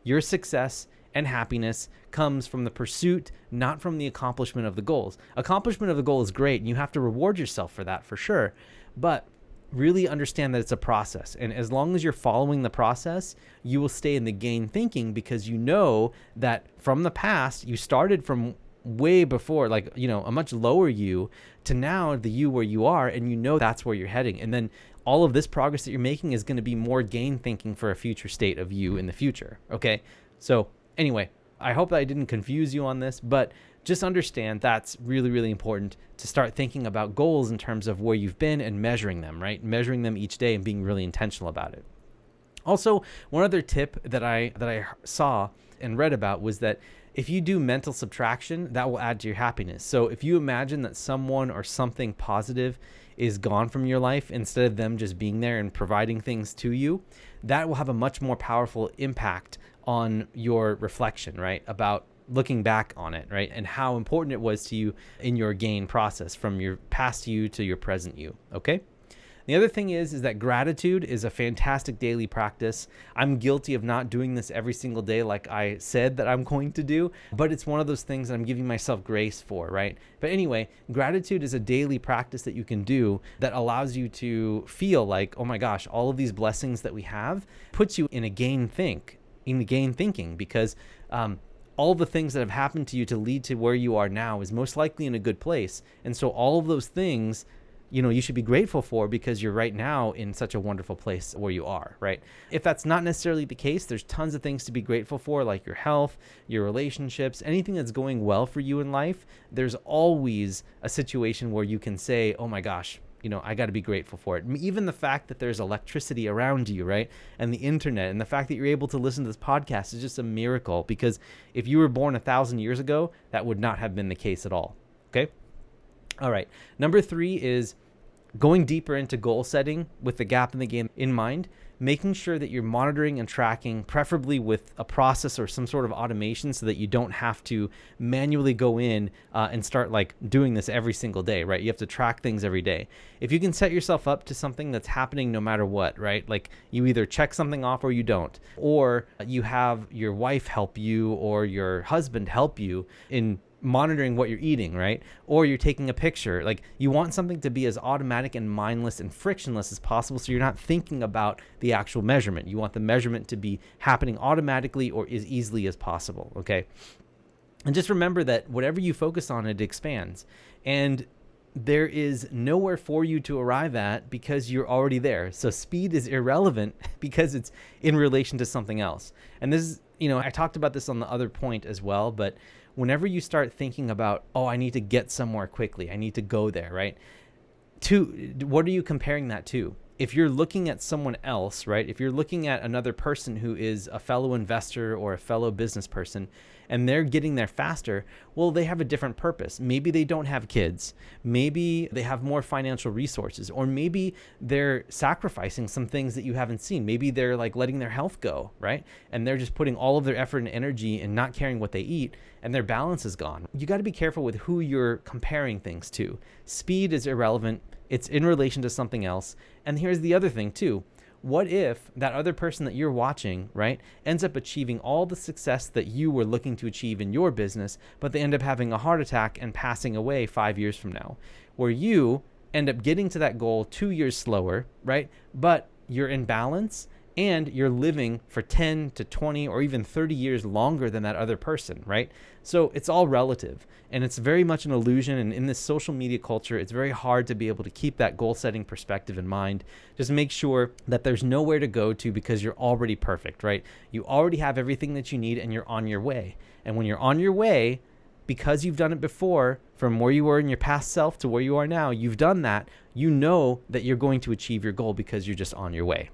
Your success and happiness comes from the pursuit, not from the accomplishment of the goals. Accomplishment of the goal is great, and you have to reward yourself for that for sure. But really understand that it's a process. And as long as you're following the process, you will stay in the gain thinking, because you know that from the past, you started from way before, like, a much lower you to now the you where you are, and you know that's where you're heading. And then all of this progress that you're making is going to be more gain thinking for a future state of you in the future. Okay. So anyway, I hope that I didn't confuse you on this, but just understand that's really, really important to start thinking about goals in terms of where you've been and measuring them, right? Measuring them each day and being really intentional about it. Also, one other tip that I saw and read about was that if you do mental subtraction, that will add to your happiness. So if you imagine that someone or something positive is gone from your life, instead of them just being there and providing things to you, that will have a much more powerful impact on your reflection, right? About looking back on it, right? And how important it was to you in your gain process from your past you to your present you, okay? The other thing is that gratitude is a fantastic daily practice. I'm guilty of not doing this every single day like I said that I'm going to do, but it's one of those things that I'm giving myself grace for, right? But anyway, gratitude is a daily practice that you can do that allows you to feel like, oh my gosh, all of these blessings that we have puts you in a gain thinking, because all the things that have happened to you to lead to where you are now is most likely in a good place. And so all of those things, you should be grateful for, because you're right now in such a wonderful place where you are, right? If that's not necessarily the case, there's tons of things to be grateful for, like your health, your relationships, anything that's going well for you in life. There's always a situation where you can say, oh my gosh, I got to be grateful for it. Even the fact that there's electricity around you, right? And the internet, and the fact that you're able to listen to this podcast is just a miracle, because if you were born 1,000 years ago, that would not have been the case at all. Okay. All right. Number 3 is going deeper into goal setting with the gap in the game in mind, making sure that you're monitoring and tracking, preferably with a process or some sort of automation, so that you don't have to manually go in and start like doing this every single day, right? You have to track things every day. If you can set yourself up to something that's happening no matter what, right? Like you either check something off or you don't, or you have your wife help you or your husband help you in monitoring what you're eating, right? Or you're taking a picture. Like you want something to be as automatic and mindless and frictionless as possible, so you're not thinking about the actual measurement. You want the measurement to be happening automatically or as easily as possible, okay? And just remember that whatever you focus on, it expands. And there is nowhere for you to arrive at because you're already there. So speed is irrelevant because it's in relation to something else. And this is, I talked about this on the other point as well, but whenever you start thinking about, oh, I need to get somewhere quickly, I need to go there, right? What are you comparing that to? If you're looking at someone else, right? If you're looking at another person who is a fellow investor or a fellow business person, and they're getting there faster, well, they have a different purpose. Maybe they don't have kids. Maybe they have more financial resources, or maybe they're sacrificing some things that you haven't seen. Maybe they're like letting their health go, right? And they're just putting all of their effort and energy and not caring what they eat, and their balance is gone. You got to be careful with who you're comparing things to. Speed is irrelevant. It's in relation to something else. And here's the other thing too. What if that other person that you're watching, right, ends up achieving all the success that you were looking to achieve in your business, but they end up having a heart attack and passing away 5 years from now, where you end up getting to that goal 2 years slower, right? But you're in balance and you're living for 10 to 20 or even 30 years longer than that other person, right? So it's all relative, and it's very much an illusion. And in this social media culture, it's very hard to be able to keep that goal setting perspective in mind. Just make sure that there's nowhere to go to because you're already perfect, right? You already have everything that you need and you're on your way. And when you're on your way, because you've done it before, from where you were in your past self to where you are now, you've done that, you know that you're going to achieve your goal because you're just on your way.